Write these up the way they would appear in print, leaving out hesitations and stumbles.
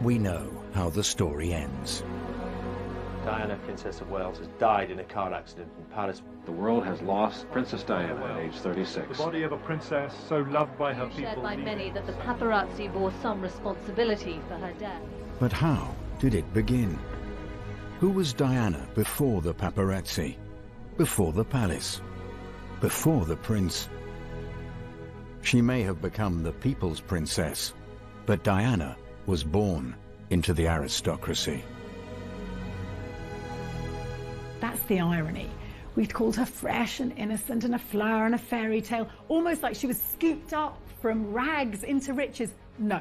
we know how the story ends. Diana, Princess of Wales, has died in a car accident in Paris. The world has lost Princess Diana at age 36. The body of a princess so loved by her people. Shared by many that the paparazzi bore some responsibility for her death. But how did it begin? Who was Diana before the paparazzi? Before the palace? Before the prince? She may have become the people's princess, but Diana was born into the aristocracy. That's the irony. We'd called her fresh and innocent and a flower and a fairy tale, almost like she was scooped up from rags into riches. No,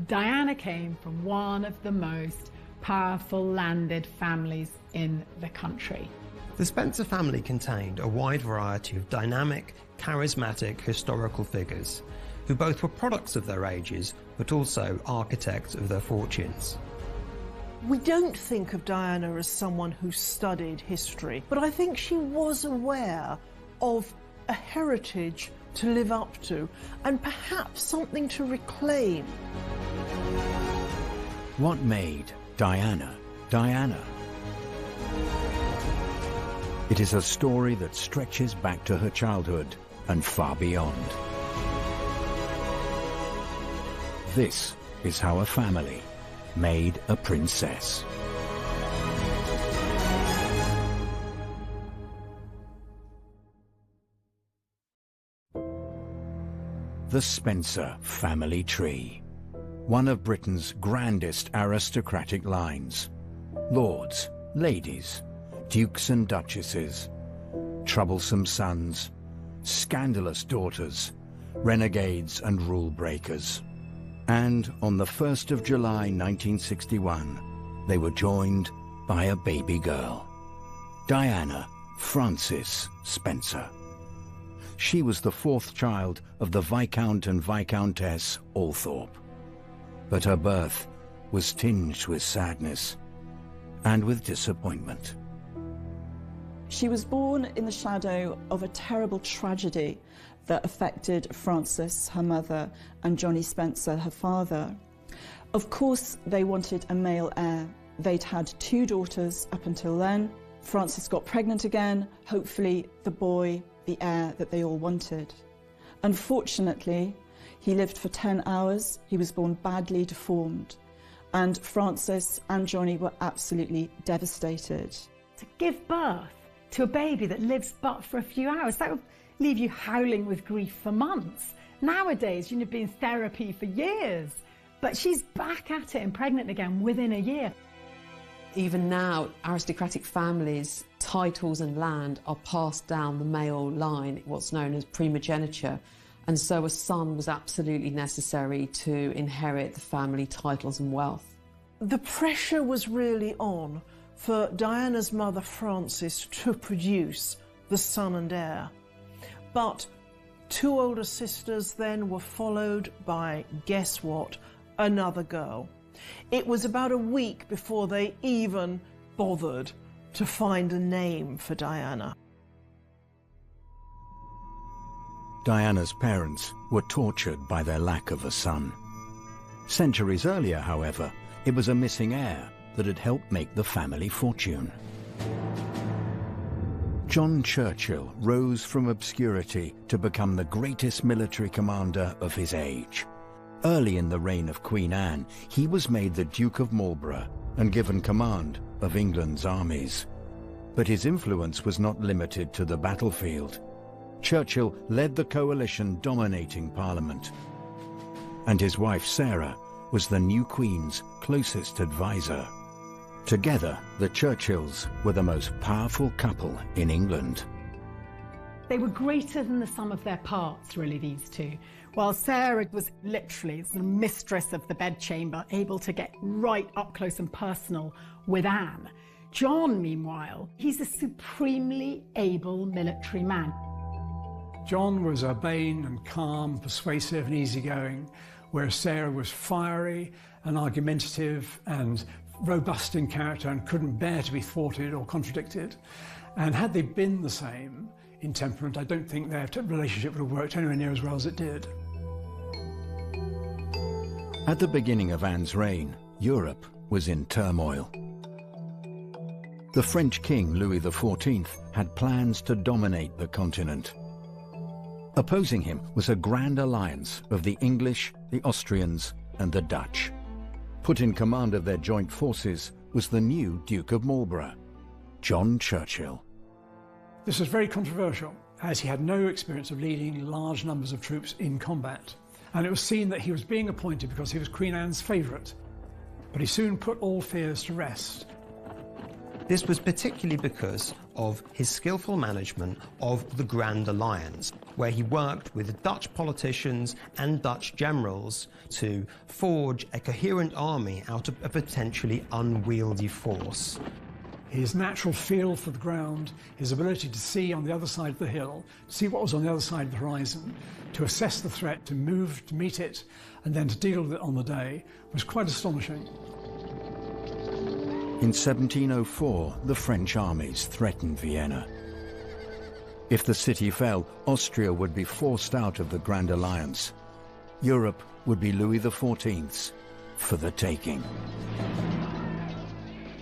Diana came from one of the most powerful landed families in the country. The Spencer family contained a wide variety of dynamic, charismatic historical figures, who both were products of their ages, but also architects of their fortunes. We don't think of Diana as someone who studied history, but I think she was aware of a heritage to live up to, and perhaps something to reclaim. What made Diana, Diana? It is a story that stretches back to her childhood and far beyond. This is how a family made a princess. The Spencer family tree, one of Britain's grandest aristocratic lines. Lords, ladies, dukes and duchesses, troublesome sons, scandalous daughters, renegades and rule breakers. And on the 1st of July 1961, they were joined by a baby girl, Diana Frances Spencer. She was the fourth child of the Viscount and Viscountess Althorp. But her birth was tinged with sadness and with disappointment. She was born in the shadow of a terrible tragedy that affected Frances, her mother, and Johnny Spencer, her father. Of course, they wanted a male heir. They'd had 2 daughters up until then. Frances got pregnant again, hopefully the boy, the heir that they all wanted. Unfortunately, he lived for 10 hours. He was born badly deformed, and Frances and Johnny were absolutely devastated. To give birth to a baby that lives but for a few hours, that would leave you howling with grief for months. Nowadays, you'd be in therapy for years. But she's back at it and pregnant again within a year. Even now, aristocratic families, titles and land are passed down the male line, what's known as primogeniture. And so a son was absolutely necessary to inherit the family titles and wealth. The pressure was really on for Diana's mother, Frances, to produce the son and heir. But 2 older sisters then were followed by, guess what, another girl. It was about a week before they even bothered to find a name for Diana. Diana's parents were tortured by their lack of a son. Centuries earlier, however, it was a missing heir that had helped make the family fortune. John Churchill rose from obscurity to become the greatest military commander of his age. Early in the reign of Queen Anne, he was made the Duke of Marlborough and given command of England's armies. But his influence was not limited to the battlefield. Churchill led the coalition dominating Parliament, and his wife Sarah was the new Queen's closest advisor. Together, the Churchills were the most powerful couple in England. They were greater than the sum of their parts, really, these two. While Sarah was literally the mistress of the bedchamber, able to get right up close and personal with Anne. John, meanwhile, he's a supremely able military man. John was urbane and calm, persuasive and easygoing, whereas Sarah was fiery and argumentative and robust in character and couldn't bear to be thwarted or contradicted. And had they been the same in temperament, I don't think their relationship would have worked anywhere near as well as it did. At the beginning of Anne's reign, Europe was in turmoil. The French king Louis XIV had plans to dominate the continent. Opposing him was a grand alliance of the English, the Austrians, and the Dutch. Put in command of their joint forces was the new Duke of Marlborough, John Churchill. This was very controversial, as he had no experience of leading large numbers of troops in combat, and it was seen that he was being appointed because he was Queen Anne's favourite. But he soon put all fears to rest. This was particularly because of his skillful management of the Grand Alliance, where he worked with Dutch politicians and Dutch generals to forge a coherent army out of a potentially unwieldy force. His natural feel for the ground, his ability to see on the other side of the hill, to see what was on the other side of the horizon, to assess the threat, to move to meet it, and then to deal with it on the day, was quite astonishing. In 1704, the French armies threatened Vienna. If the city fell, Austria would be forced out of the Grand Alliance. Europe would be Louis XIV's for the taking.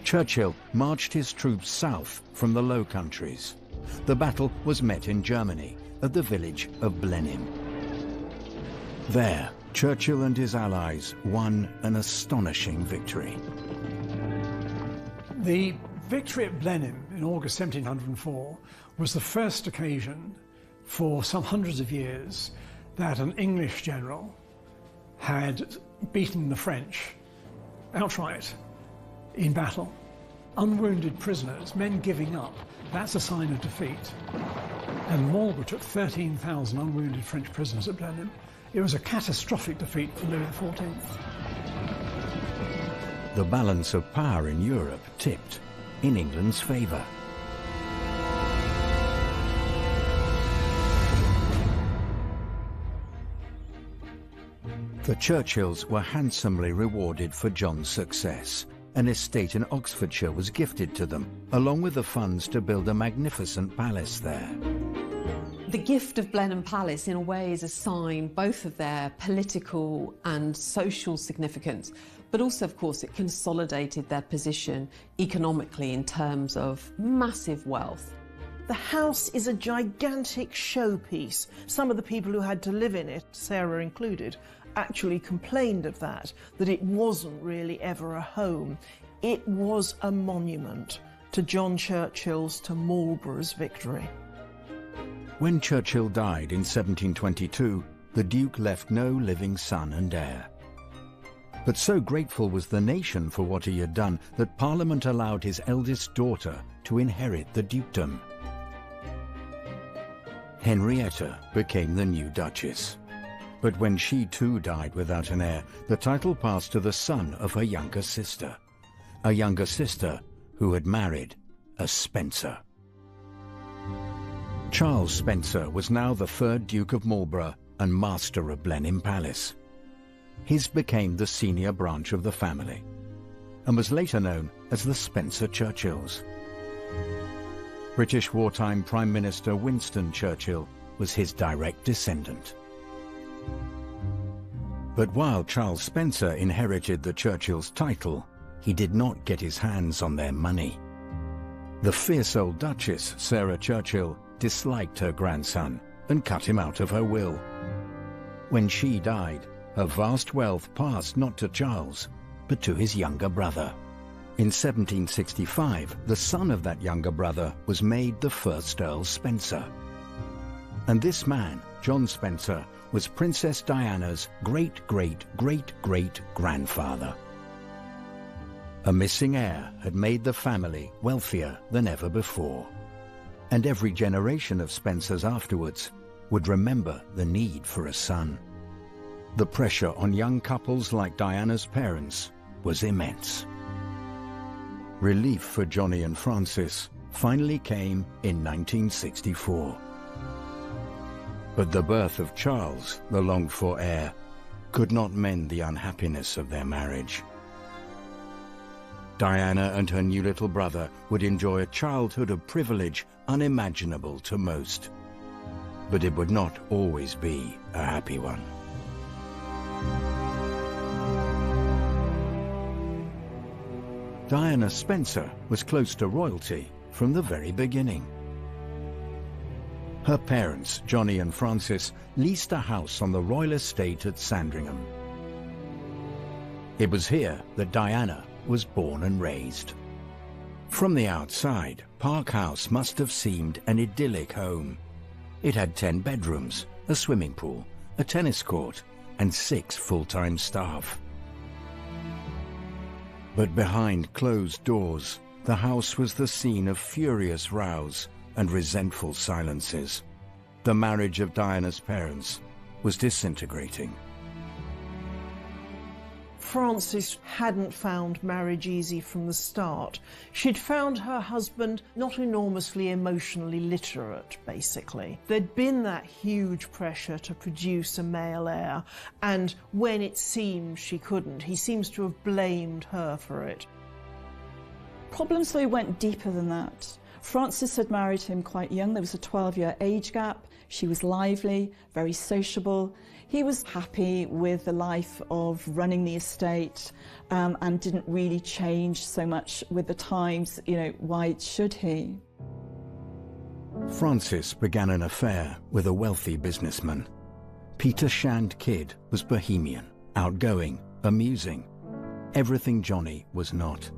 Churchill marched his troops south from the Low Countries. The battle was met in Germany at the village of Blenheim. There, Churchill and his allies won an astonishing victory. The victory at Blenheim in August 1704 was the first occasion for some hundreds of years that an English general had beaten the French outright in battle. Unwounded prisoners, men giving up, that's a sign of defeat. And Marlborough took 13,000 unwounded French prisoners at Blenheim. It was a catastrophic defeat for Louis XIV. The balance of power in Europe tipped in England's favour. The Churchills were handsomely rewarded for John's success. An estate in Oxfordshire was gifted to them, along with the funds to build a magnificent palace there. The gift of Blenheim Palace, in a way, is a sign both of their political and social significance, but also, of course, it consolidated their position economically in terms of massive wealth. The house is a gigantic showpiece. Some of the people who had to live in it, Sarah included, actually complained of that it wasn't really ever a home. It was a monument to John Churchill's, to Marlborough's victory. When Churchill died in 1722, the Duke left no living son and heir. But so grateful was the nation for what he had done that Parliament allowed his eldest daughter to inherit the dukedom. Henrietta became the new Duchess. But when she too died without an heir, the title passed to the son of her younger sister. A younger sister who had married a Spencer. Charles Spencer was now the third Duke of Marlborough and master of Blenheim Palace. His became the senior branch of the family, and was later known as the Spencer Churchills. British wartime Prime Minister Winston Churchill was his direct descendant. But while Charles Spencer inherited the Churchills' title, he did not get his hands on their money. The fierce old Duchess, Sarah Churchill, disliked her grandson and cut him out of her will. When she died, her vast wealth passed not to Charles, but to his younger brother. In 1765, the son of that younger brother was made the first Earl Spencer. And this man, John Spencer, was Princess Diana's great-great-great-great-grandfather. A missing heir had made the family wealthier than ever before, and every generation of Spencers afterwards would remember the need for a son. The pressure on young couples like Diana's parents was immense. Relief for Johnny and Frances finally came in 1964. But the birth of Charles, the longed-for heir, could not mend the unhappiness of their marriage. Diana and her new little brother would enjoy a childhood of privilege unimaginable to most. But it would not always be a happy one. Diana Spencer was close to royalty from the very beginning. Her parents, Johnny and Frances, leased a house on the royal estate at Sandringham. It was here that Diana was born and raised. From the outside, Park House must have seemed an idyllic home. It had 10 bedrooms, a swimming pool, a tennis court, and 6 full-time staff. But behind closed doors, the house was the scene of furious rows and resentful silences. The marriage of Diana's parents was disintegrating. Frances hadn't found marriage easy from the start. She'd found her husband not enormously emotionally literate, basically. There'd been that huge pressure to produce a male heir, and when it seemed she couldn't, he seems to have blamed her for it. Problems, though, went deeper than that. Frances had married him quite young. There was a 12-year age gap. She was lively, very sociable. He was happy with the life of running the estate and didn't really change so much with the times. You know, why should he? Frances began an affair with a wealthy businessman. Peter Shand Kidd was bohemian, outgoing, amusing. Everything Johnny was not.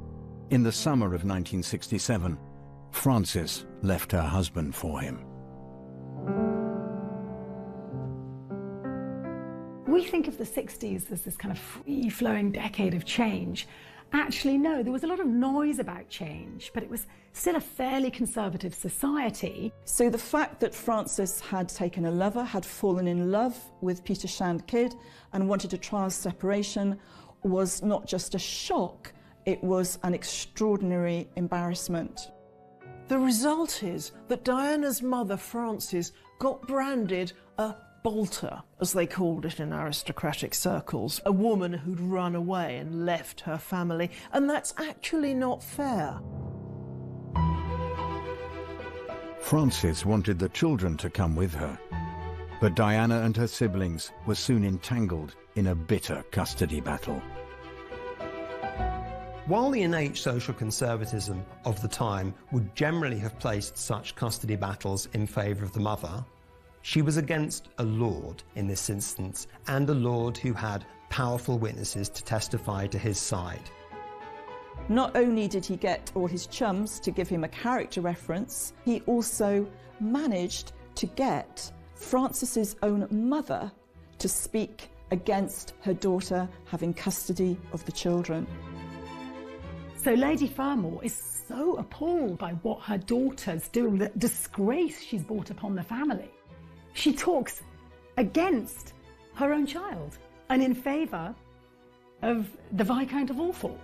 In the summer of 1967, Frances left her husband for him. We think of the 60s as this kind of free-flowing decade of change. Actually, no, there was a lot of noise about change, but it was still a fairly conservative society. So the fact that Frances had taken a lover, had fallen in love with Peter Shand Kidd and wanted a trial separation was not just a shock, it was an extraordinary embarrassment. The result is that Diana's mother, Frances, got branded a bolter, as they called it in aristocratic circles, a woman who'd run away and left her family, and that's actually not fair. Frances wanted the children to come with her, but Diana and her siblings were soon entangled in a bitter custody battle. While the innate social conservatism of the time would generally have placed such custody battles in favour of the mother, she was against a lord in this instance, and a lord who had powerful witnesses to testify to his side. Not only did he get all his chums to give him a character reference, he also managed to get Frances's own mother to speak against her daughter having custody of the children. So Lady Fermor is so appalled by what her daughter's doing, the disgrace she's brought upon the family. She talks against her own child and in favour of the Viscount of Althorpe.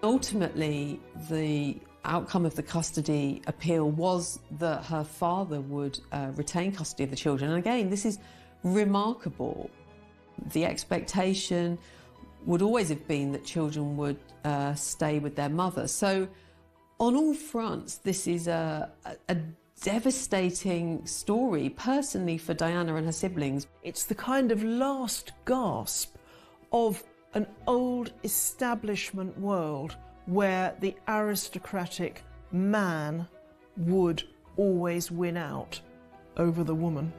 Ultimately, the outcome of the custody appeal was that her father would retain custody of the children. And again, this is remarkable. The expectation would always have been that children would stay with their mother. So on all fronts, this is a devastating story, personally, for Diana and her siblings. It's the kind of last gasp of an old establishment world where the aristocratic man would always win out over the woman.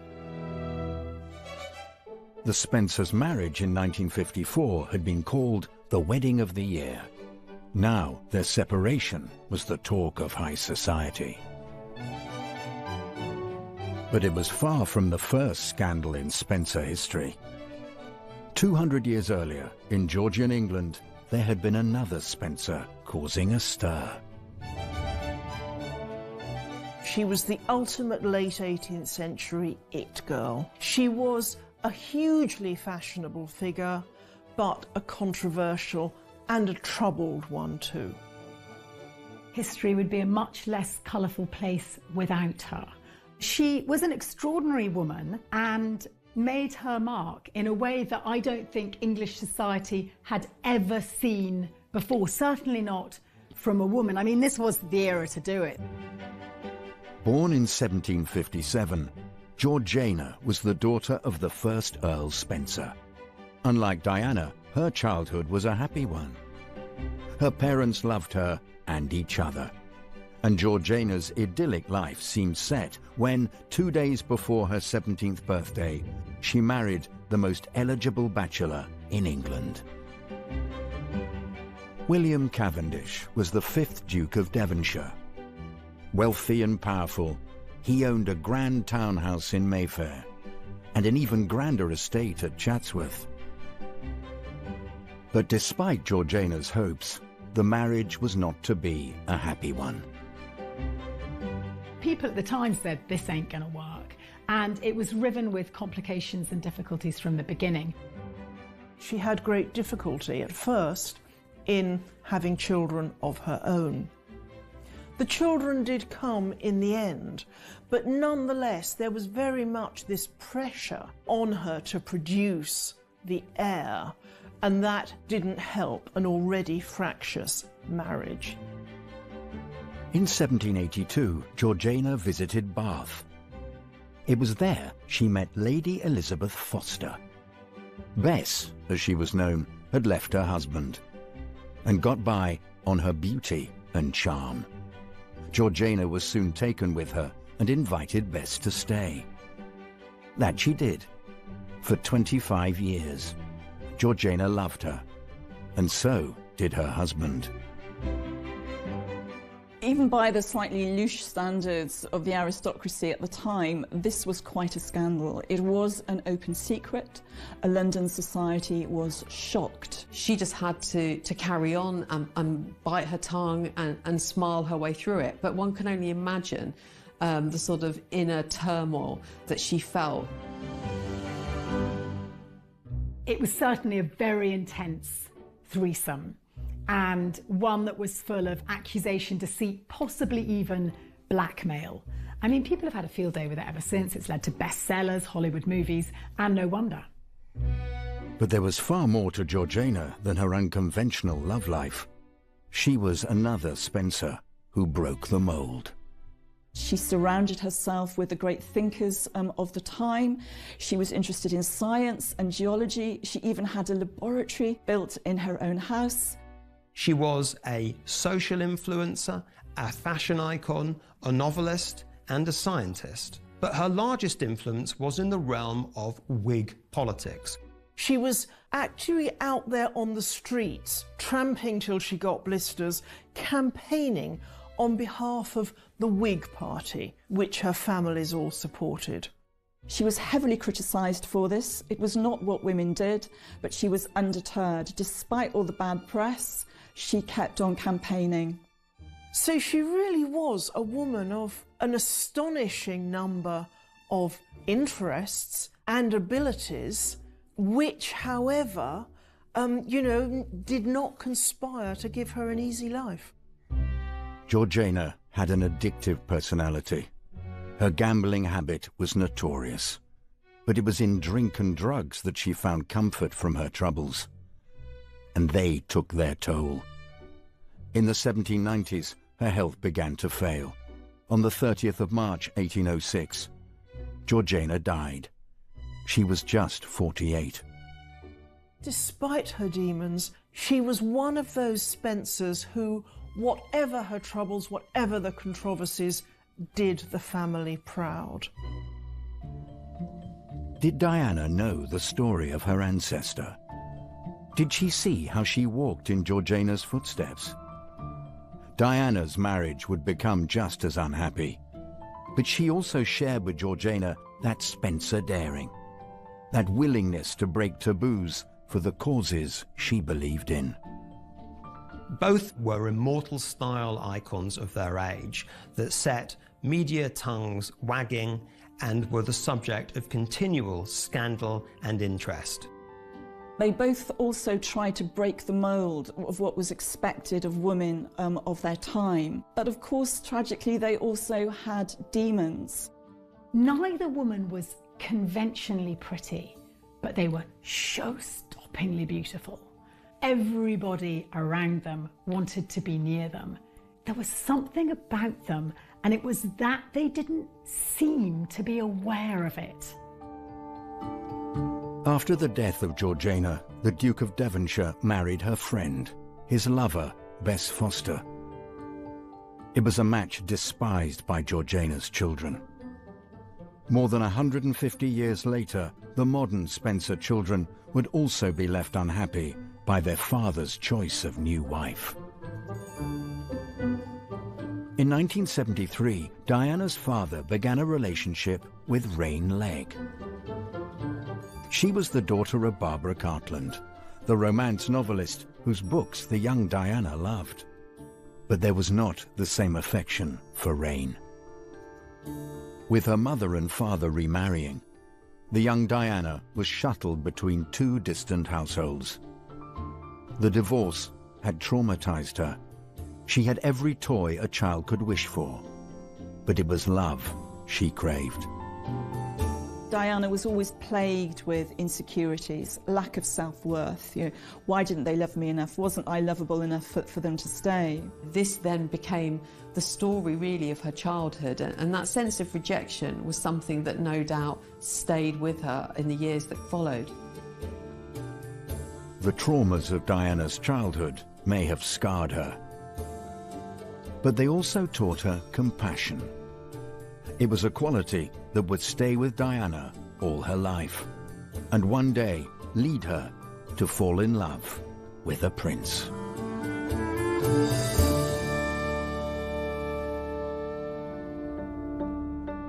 The Spencers' marriage in 1954 had been called the wedding of the year. Now their separation was the talk of high society. But it was far from the first scandal in Spencer history. 200 years earlier, in Georgian England, there had been another Spencer causing a stir. She was the ultimate late 18th century it girl. She was a hugely fashionable figure, but a controversial and a troubled one too. History would be a much less colourful place without her. She was an extraordinary woman and made her mark in a way that I don't think English society had ever seen before, certainly not from a woman. I mean, this was the era to do it. Born in 1757, Georgiana was the daughter of the first Earl Spencer. Unlike Diana, her childhood was a happy one. Her parents loved her and each other. And Georgiana's idyllic life seemed set when, 2 days before her 17th birthday, she married the most eligible bachelor in England. William Cavendish was the 5th Duke of Devonshire. Wealthy and powerful, he owned a grand townhouse in Mayfair and an even grander estate at Chatsworth. But despite Georgiana's hopes, the marriage was not to be a happy one. People at the time said, this ain't gonna work, and it was riven with complications and difficulties from the beginning. She had great difficulty at first in having children of her own. The children did come in the end, but nonetheless there was very much this pressure on her to produce the heir, and that didn't help an already fractious marriage. In 1782, Georgiana visited Bath. It was there she met Lady Elizabeth Foster. Bess, as she was known, had left her husband and got by on her beauty and charm. Georgiana was soon taken with her and invited Bess to stay. That she did. For 25 years, Georgiana loved her, and so did her husband. Even by the slightly loose standards of the aristocracy at the time, this was quite a scandal. It was an open secret. A London society was shocked. She just had to carry on and bite her tongue and smile her way through it. But one can only imagine the sort of inner turmoil that she felt. It was certainly a very intense threesome, and one that was full of accusation, deceit, possibly even blackmail. I mean, people have had a field day with it ever since. It's led to bestsellers, Hollywood movies, and no wonder. But there was far more to Georgiana than her unconventional love life. She was another Spencer who broke the mold. She surrounded herself with the great thinkers of the time. She was interested in science and geology. She even had a laboratory built in her own house. She was a social influencer, a fashion icon, a novelist, and a scientist. But her largest influence was in the realm of Whig politics. She was actually out there on the streets, tramping till she got blisters, campaigning on behalf of the Whig Party, which her families all supported. She was heavily criticised for this. It was not what women did, but she was undeterred. Despite all the bad press, she kept on campaigning. So she really was a woman of an astonishing number of interests and abilities, which, however, did not conspire to give her an easy life. Georgiana had an addictive personality. Her gambling habit was notorious, but it was in drink and drugs that she found comfort from her troubles. And they took their toll. In the 1790s, her health began to fail. On the 30th of March, 1806, Georgiana died. She was just 48. Despite her demons, she was one of those Spencers who, whatever her troubles, whatever the controversies, did the family proud. Did Diana know the story of her ancestor? Did she see how she walked in Georgiana's footsteps? Diana's marriage would become just as unhappy, but she also shared with Georgiana that Spencer daring, that willingness to break taboos for the causes she believed in. Both were immortal style icons of their age that set media tongues wagging and were the subject of continual scandal and interest. They both also tried to break the mould of what was expected of women of their time. But of course, tragically, they also had demons. Neither woman was conventionally pretty, but they were show-stoppingly beautiful. Everybody around them wanted to be near them. There was something about them, and it was that they didn't seem to be aware of it. After the death of Georgiana, the Duke of Devonshire married her friend, his lover, Bess Foster. It was a match despised by Georgiana's children. More than 150 years later, the modern Spencer children would also be left unhappy by their father's choice of new wife. In 1973, Diana's father began a relationship with Raine Legg. She was the daughter of Barbara Cartland, the romance novelist whose books the young Diana loved. But there was not the same affection for Raine. With her mother and father remarrying, the young Diana was shuttled between two distant households. The divorce had traumatized her. She had every toy a child could wish for, but it was love she craved. Diana was always plagued with insecurities, lack of self-worth. Why didn't they love me enough? Wasn't I lovable enough for them to stay? This then became the story really of her childhood, and that sense of rejection was something that no doubt stayed with her in the years that followed. The traumas of Diana's childhood may have scarred her, but they also taught her compassion. It was a quality that would stay with Diana all her life, and one day lead her to fall in love with a prince.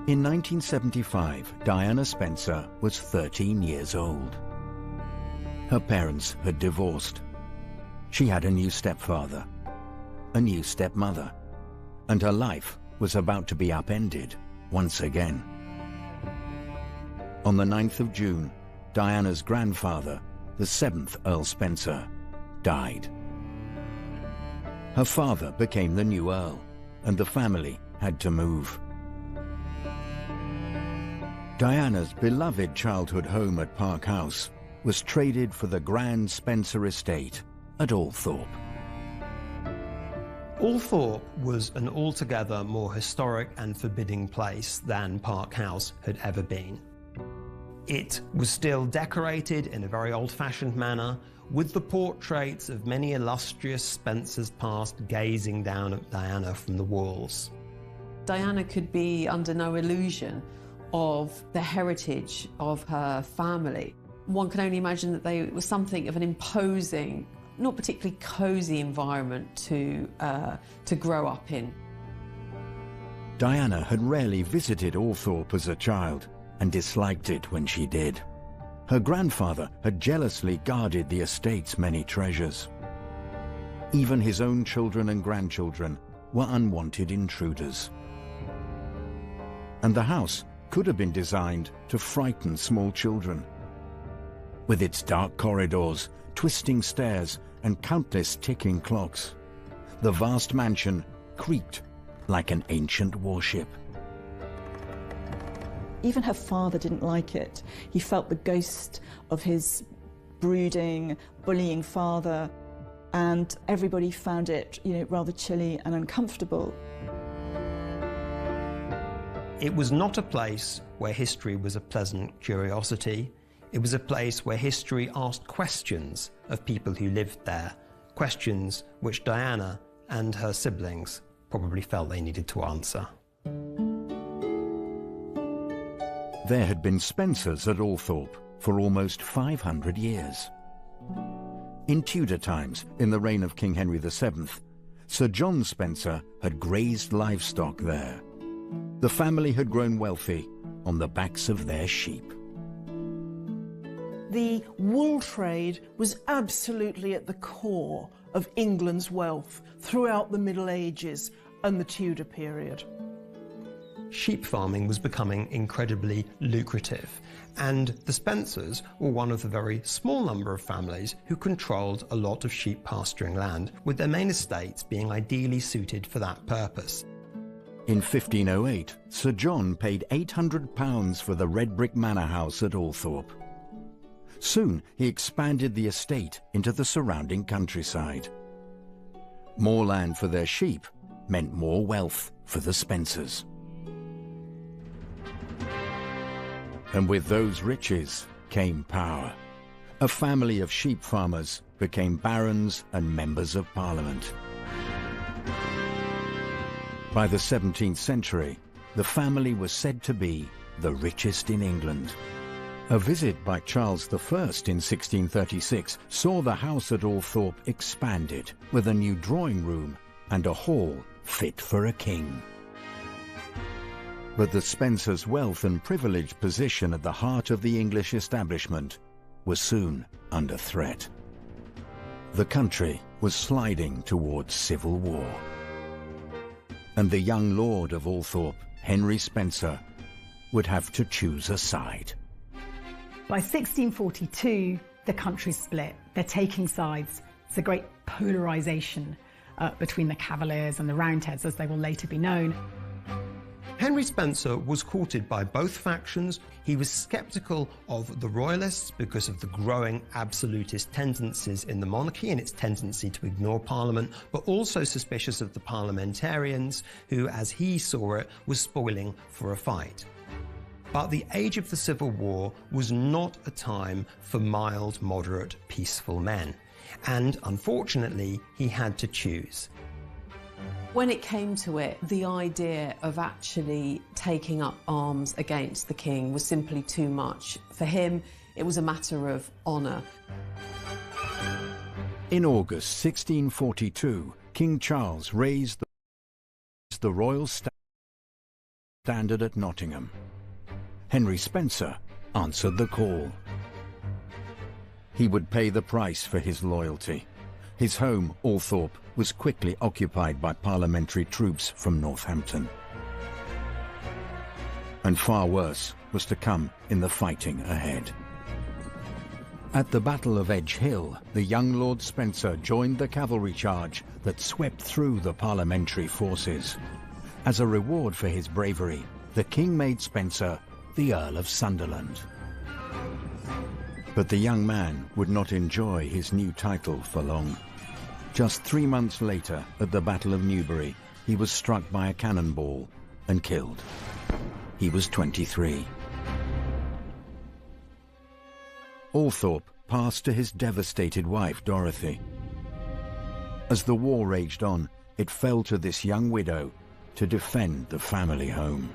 In 1975, Diana Spencer was 13 years old. Her parents had divorced. She had a new stepfather, a new stepmother, and her life was about to be upended once again. On the 9th of June, Diana's grandfather, the 7th Earl Spencer, died. Her father became the new Earl, and the family had to move. Diana's beloved childhood home at Park House was traded for the grand Spencer estate at Althorpe. Althorpe was an altogether more historic and forbidding place than Park House had ever been. It was still decorated in a very old-fashioned manner, with the portraits of many illustrious Spencers past gazing down at Diana from the walls. Diana could be under no illusion of the heritage of her family. One can only imagine that it was something of an imposing, not particularly cosy environment to grow up in. Diana had rarely visited Althorpe as a child and disliked it when she did. Her grandfather had jealously guarded the estate's many treasures. Even his own children and grandchildren were unwanted intruders. And the house could have been designed to frighten small children. With its dark corridors, twisting stairs, and countless ticking clocks, the vast mansion creaked like an ancient warship. Even her father didn't like it. He felt the ghost of his brooding, bullying father, and everybody found it, rather chilly and uncomfortable. It was not a place where history was a pleasant curiosity. It was a place where history asked questions of people who lived there, questions which Diana and her siblings probably felt they needed to answer. There had been Spencers at Althorpe for almost 500 years. In Tudor times, in the reign of King Henry VII, Sir John Spencer had grazed livestock there. The family had grown wealthy on the backs of their sheep. The wool trade was absolutely at the core of England's wealth throughout the Middle Ages and the Tudor period. Sheep farming was becoming incredibly lucrative, and the Spencers were one of the very small number of families who controlled a lot of sheep pasturing land, with their main estates being ideally suited for that purpose. In 1508, Sir John paid £800 for the red brick manor house at Althorpe. Soon he expanded the estate into the surrounding countryside. More land for their sheep meant more wealth for the Spencers. And with those riches came power. A family of sheep farmers became barons and members of Parliament. By the 17th century, the family was said to be the richest in England. A visit by Charles I in 1636 saw the house at Althorpe expanded with a new drawing room and a hall fit for a king. But the Spencers' wealth and privileged position at the heart of the English establishment was soon under threat. The country was sliding towards civil war. And the young lord of Althorpe, Henry Spencer, would have to choose a side. By 1642, the country's split. They're taking sides. It's a great polarisation between the Cavaliers and the Roundheads, as they will later be known. Henry Spencer was courted by both factions. He was sceptical of the Royalists because of the growing absolutist tendencies in the monarchy and its tendency to ignore Parliament, but also suspicious of the parliamentarians who, as he saw it, was spoiling for a fight. But the age of the Civil War was not a time for mild, moderate, peaceful men. And unfortunately, he had to choose. When it came to it, the idea of actually taking up arms against the king was simply too much. For him, it was a matter of honour. In August 1642, King Charles raised the royal standard at Nottingham. Henry Spencer answered the call. He would pay the price for his loyalty. His home, Althorpe, was quickly occupied by parliamentary troops from Northampton. And far worse was to come in the fighting ahead. At the Battle of Edge Hill, the young Lord Spencer joined the cavalry charge that swept through the parliamentary forces. As a reward for his bravery, the king made Spencer the Earl of Sunderland. But the young man would not enjoy his new title for long. Just 3 months later, at the Battle of Newbury, he was struck by a cannonball and killed. He was 23. Althorpe passed to his devastated wife, Dorothy. As the war raged on, it fell to this young widow to defend the family home.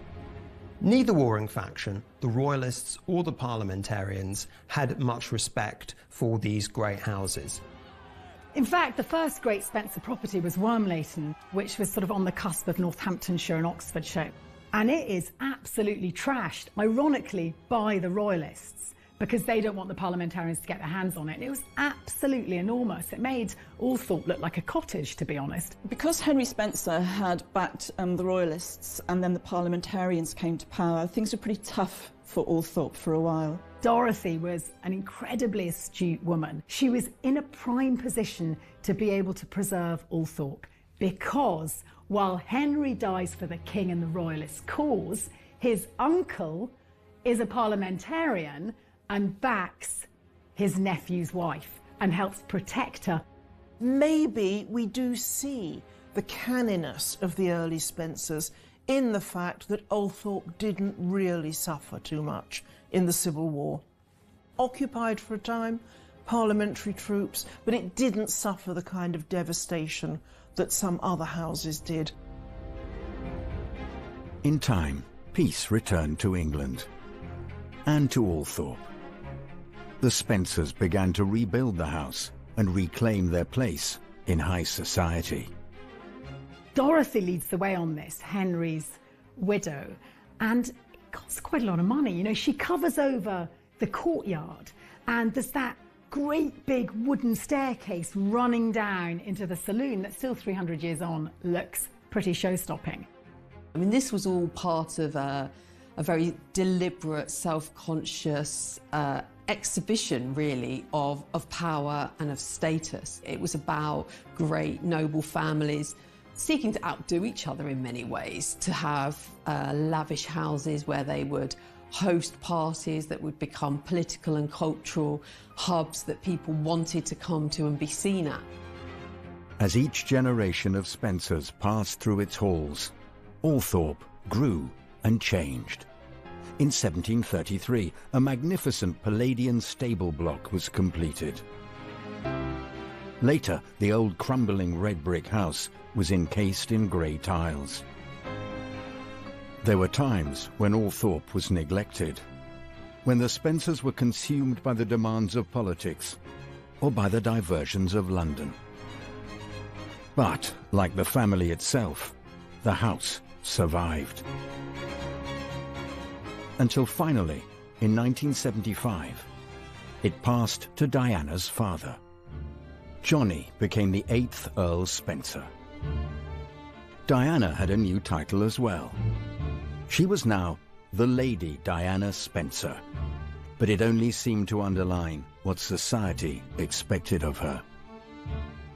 Neither warring faction, the Royalists or the parliamentarians, had much respect for these great houses. In fact, the first great Spencer property was Wormleighton, which was sort of on the cusp of Northamptonshire and Oxfordshire. And it is absolutely trashed, ironically, by the Royalists, because they don't want the parliamentarians to get their hands on it. And it was absolutely enormous. It made Althorpe look like a cottage, to be honest. Because Henry Spencer had backed the Royalists and then the parliamentarians came to power, things were pretty tough for Althorpe for a while. Dorothy was an incredibly astute woman. She was in a prime position to be able to preserve Althorpe because while Henry dies for the king and the Royalist cause, his uncle is a parliamentarian and backs his nephew's wife and helps protect her. Maybe we do see the canniness of the early Spencers in the fact that Althorpe didn't really suffer too much in the Civil War. Occupied for a time, parliamentary troops, but it didn't suffer the kind of devastation that some other houses did. In time, peace returned to England and to Althorpe. The Spencers began to rebuild the house and reclaim their place in high society. Dorothy leads the way on this, Henry's widow, and it costs quite a lot of money. You know, she covers over the courtyard, and there's that great big wooden staircase running down into the saloon that still 300 years on looks pretty show-stopping. I mean, this was all part of a very deliberate, self-conscious exhibition, really, of power and of status. It was about great noble families seeking to outdo each other in many ways, to have lavish houses where they would host parties that would become political and cultural hubs that people wanted to come to and be seen at. As each generation of Spencers passed through its halls, Althorpe grew and changed. In 1733, a magnificent Palladian stable block was completed. Later, the old crumbling red brick house was encased in grey tiles. There were times when Althorpe was neglected, when the Spencers were consumed by the demands of politics or by the diversions of London. But, like the family itself, the house survived. Until finally, in 1975, it passed to Diana's father. Johnny became the 8th Earl Spencer. Diana had a new title as well. She was now the Lady Diana Spencer, but it only seemed to underline what society expected of her.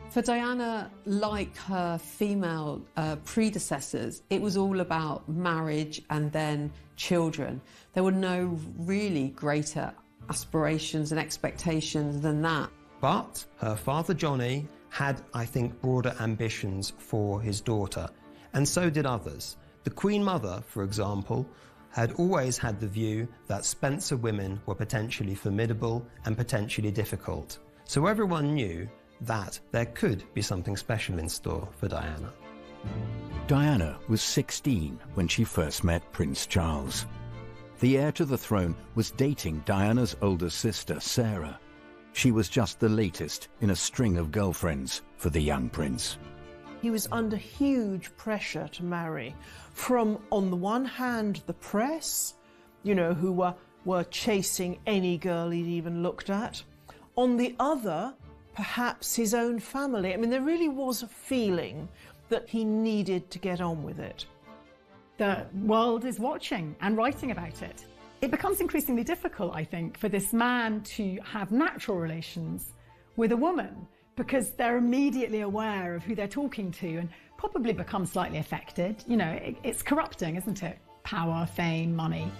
For Diana, like her female predecessors, it was all about marriage and then children. There were no really greater aspirations and expectations than that. But her father Johnny had, I think, broader ambitions for his daughter, and so did others. The Queen Mother, for example, had always had the view that Spencer women were potentially formidable and potentially difficult. So everyone knew that there could be something special in store for Diana. Diana was 16 when she first met Prince Charles. The heir to the throne was dating Diana's older sister, Sarah. She was just the latest in a string of girlfriends for the young prince. He was under huge pressure to marry from, on the one hand, the press, who were chasing any girl he'd even looked at. On the other, perhaps his own family. I mean, there really was a feeling that he needed to get on with it. The world is watching and writing about it. It becomes increasingly difficult, I think, for this man to have natural relations with a woman because they're immediately aware of who they're talking to and probably become slightly affected. It's corrupting, isn't it? Power, fame, money.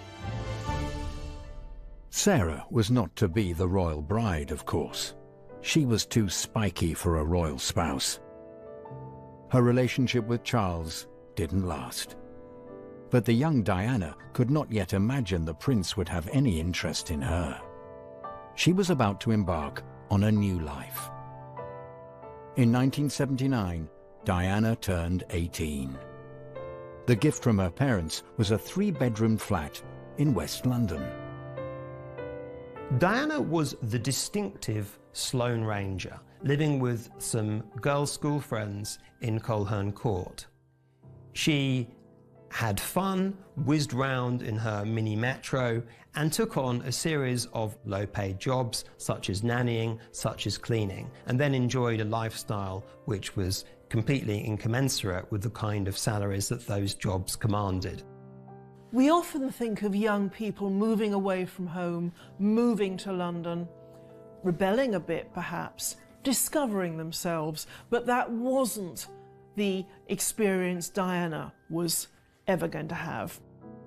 Sarah was not to be the royal bride, of course. She was too spiky for a royal spouse. Her relationship with Charles didn't last. But the young Diana could not yet imagine the prince would have any interest in her. She was about to embark on a new life. In 1979, Diana turned 18. The gift from her parents was a 3-bedroom flat in West London. Diana was the distinctive Sloane Ranger, living with some girls' school friends in Coleherne Court. She had fun, whizzed round in her mini metro, and took on a series of low-paid jobs, such as nannying, such as cleaning, and then enjoyed a lifestyle which was completely incommensurate with the kind of salaries that those jobs commanded. We often think of young people moving away from home, moving to London, rebelling a bit perhaps, discovering themselves, but that wasn't the experience Diana was ever going to have.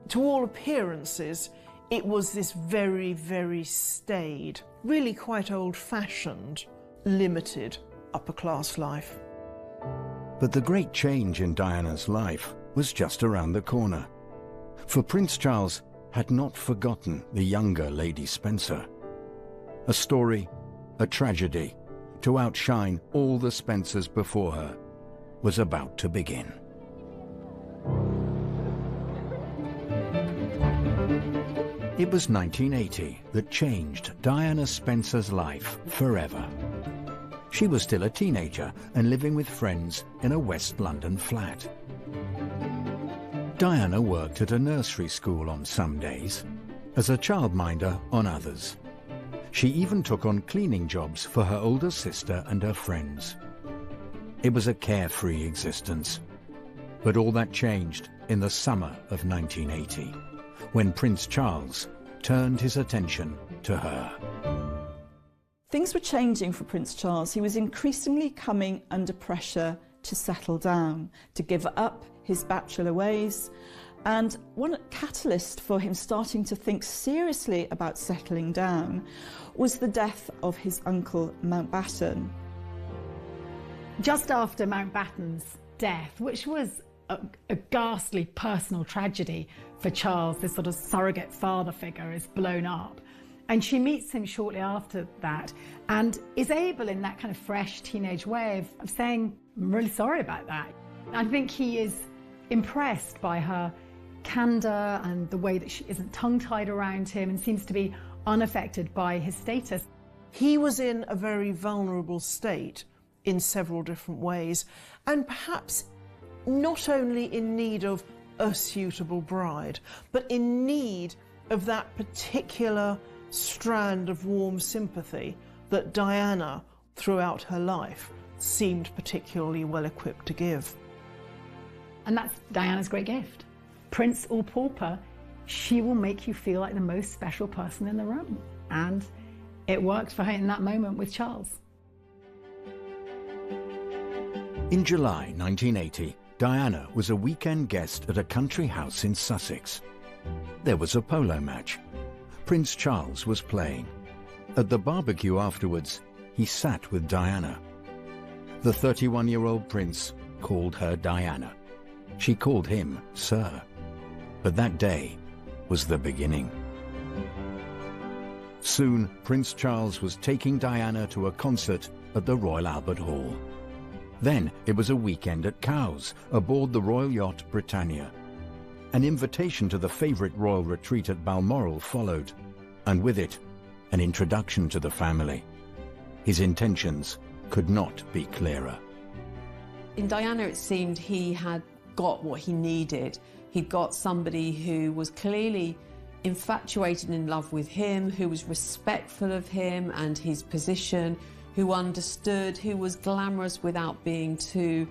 To all appearances, it was this very, very staid, really quite old-fashioned, limited upper-class life. But the great change in Diana's life was just around the corner. For Prince Charles had not forgotten the younger Lady Spencer. A story, a tragedy, to outshine all the Spencers before her, was about to begin. It was 1980 that changed Diana Spencer's life forever. She was still a teenager and living with friends in a West London flat. Diana worked at a nursery school on some days, as a childminder on others. She even took on cleaning jobs for her older sister and her friends. It was a carefree existence. But all that changed in the summer of 1980, when Prince Charles turned his attention to her. Things were changing for Prince Charles. He was increasingly coming under pressure to settle down, to give up his bachelor ways. And one catalyst for him starting to think seriously about settling down was the death of his uncle Mountbatten. Just after Mountbatten's death, which was a ghastly personal tragedy for Charles, this sort of surrogate father figure is blown up. And she meets him shortly after that and is able in that kind of fresh teenage way of saying, I'm really sorry about that. I think he is impressed by her candour and the way that she isn't tongue-tied around him and seems to be unaffected by his status. He was in a very vulnerable state in several different ways, and perhaps not only in need of a suitable bride, but in need of that particular strand of warm sympathy that Diana, throughout her life, seemed particularly well equipped to give. And that's Diana's great gift. Prince or pauper, she will make you feel like the most special person in the room. And it worked for her in that moment with Charles. In July 1980, Diana was a weekend guest at a country house in Sussex. There was a polo match. Prince Charles was playing. At the barbecue afterwards, he sat with Diana. The 31-year-old prince called her Diana. She called him Sir. But that day was the beginning. Soon, Prince Charles was taking Diana to a concert at the Royal Albert Hall. Then it was a weekend at Cowes, aboard the royal yacht Britannia. An invitation to the favourite royal retreat at Balmoral followed, and with it, an introduction to the family. His intentions could not be clearer. In Diana, it seemed he had got what he needed. He'd got somebody who was clearly infatuated and in love with him, who was respectful of him and his position, who understood, who was glamorous without being too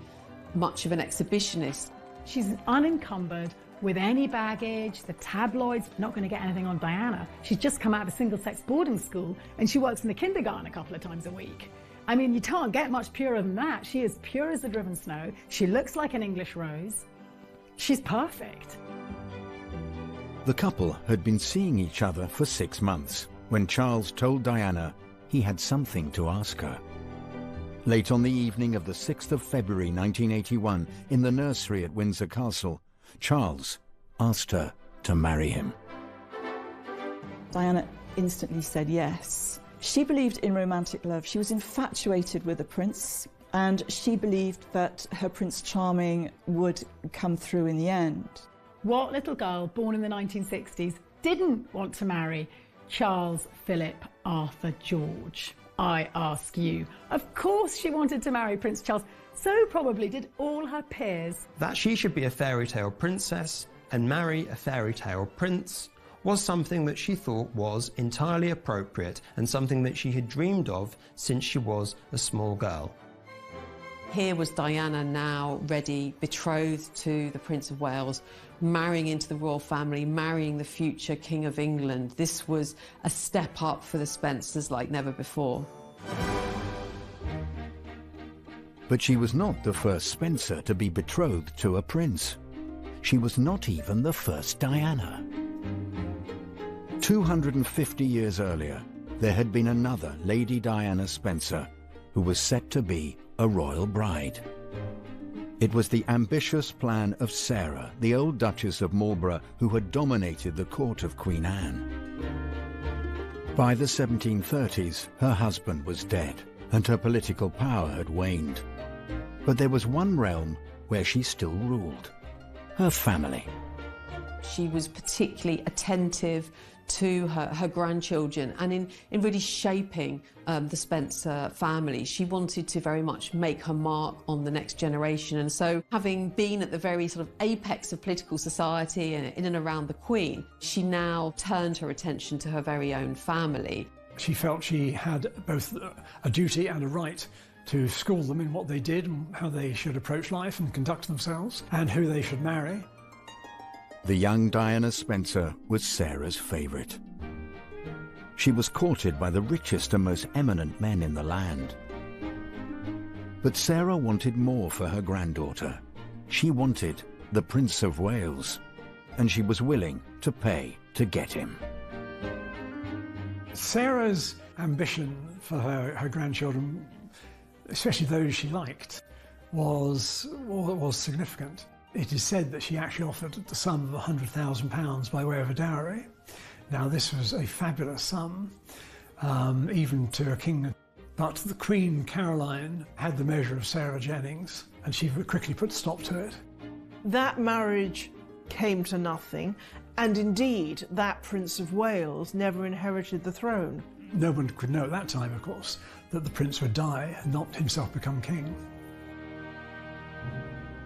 much of an exhibitionist. She's unencumbered with any baggage. The tabloids not going to get anything on Diana. She's just come out of a single-sex boarding school and she works in the kindergarten a couple of times a week. I mean, you can't get much purer than that. She is pure as the driven snow. She looks like an English rose. She's perfect. The couple had been seeing each other for 6 months when Charles told Diana he had something to ask her. Late on the evening of the 6th of February 1981, in the nursery at Windsor Castle, Charles asked her to marry him. Diana instantly said yes. She believed in romantic love. She was infatuated with the prince, and she believed that her Prince Charming would come through in the end. What little girl born in the 1960s didn't want to marry Charles Philip Arthur George? I ask you. Of course she wanted to marry Prince Charles. So probably did all her peers. That she should be a fairy tale princess and marry a fairy tale prince was something that she thought was entirely appropriate and something that she had dreamed of since she was a small girl. Here was Diana now ready, betrothed to the Prince of Wales, marrying into the royal family, marrying the future King of England. This was a step up for the Spencers like never before. But she was not the first Spencer to be betrothed to a prince. She was not even the first Diana. 250 years earlier, there had been another Lady Diana Spencer who was set to be a royal bride. It was the ambitious plan of Sarah, the old Duchess of Marlborough, who had dominated the court of Queen Anne. By the 1730s, her husband was dead, and her political power had waned. But there was one realm where she still ruled: her family. She was particularly attentive to her grandchildren, and in really shaping the Spencer family. She wanted to very much make her mark on the next generation, and so having been at the very sort of apex of political society and in and around the Queen, she now turned her attention to her very own family. She felt she had both a duty and a right to school them in what they did and how they should approach life and conduct themselves, and who they should marry. The young Diana Spencer was Sarah's favourite. She was courted by the richest and most eminent men in the land. But Sarah wanted more for her granddaughter. She wanted the Prince of Wales, and she was willing to pay to get him. Sarah's ambition for her grandchildren, especially those she liked, was significant. It is said that she actually offered the sum of £100,000 by way of a dowry. Now, this was a fabulous sum, even to a king. But the Queen Caroline had the measure of Sarah Jennings, and she quickly put a stop to it. That marriage came to nothing, and indeed that Prince of Wales never inherited the throne. No one could know at that time, of course, that the prince would die and not himself become king.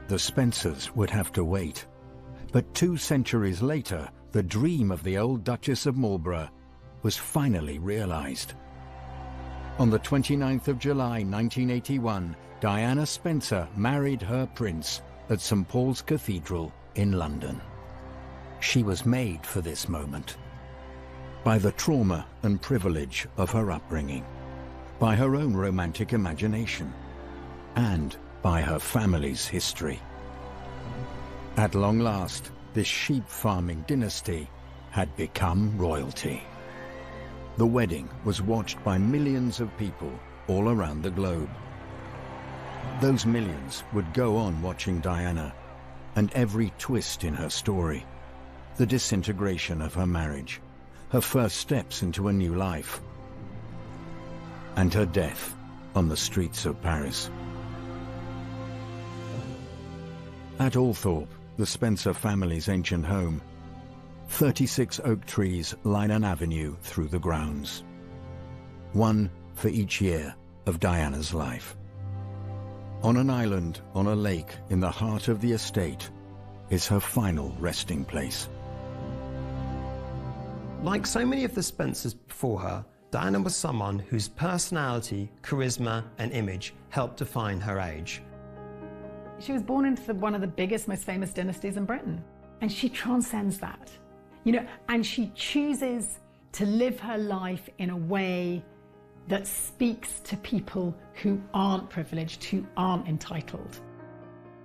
The Spencers would have to wait. But 2 centuries later, the dream of the old Duchess of Marlborough was finally realised. On the 29th of July 1981, Diana Spencer married her prince at St Paul's Cathedral in London. She was made for this moment. By the trauma and privilege of her upbringing, by her own romantic imagination, and by her family's history. At long last, this sheep farming dynasty had become royalty. The wedding was watched by millions of people all around the globe. Those millions would go on watching Diana and every twist in her story, the disintegration of her marriage, her first steps into a new life, and her death on the streets of Paris. At Althorpe, the Spencer family's ancient home, 36 oak trees line an avenue through the grounds, one for each year of Diana's life. On an island on a lake in the heart of the estate is her final resting place. Like so many of the Spencers before her, Diana was someone whose personality, charisma and image helped define her age. She was born into one of the biggest, most famous dynasties in Britain, and she transcends that, and she chooses to live her life in a way that speaks to people who aren't privileged, who aren't entitled.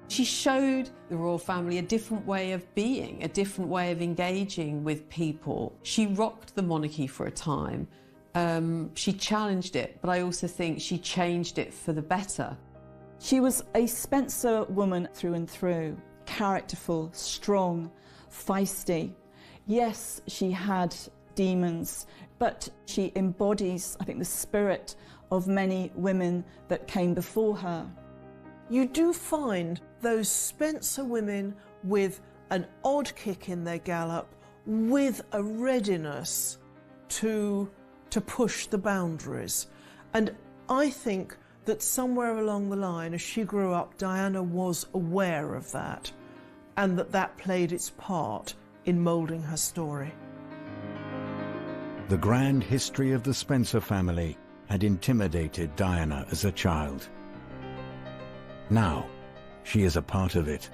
She showed the royal family a different way of being, a different way of engaging with people. She rocked the monarchy for a time. She challenged it, but I also think she changed it for the better. She was a Spencer woman through and through, characterful, strong, feisty. Yes, she had demons, but she embodies, I think, the spirit of many women that came before her. You do find those Spencer women with an odd kick in their gallop, with a readiness to push the boundaries. And I think that somewhere along the line, as she grew up, Diana was aware of that, and that played its part in moulding her story. The grand history of the Spencer family had intimidated Diana as a child. Now, she is a part of it.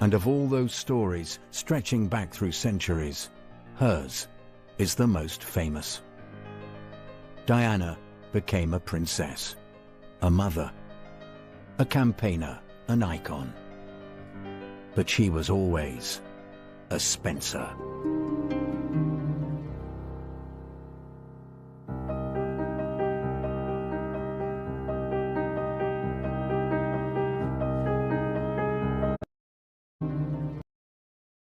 And of all those stories stretching back through centuries, hers is the most famous. Diana became a princess, a mother, a campaigner, an icon. But she was always a Spencer.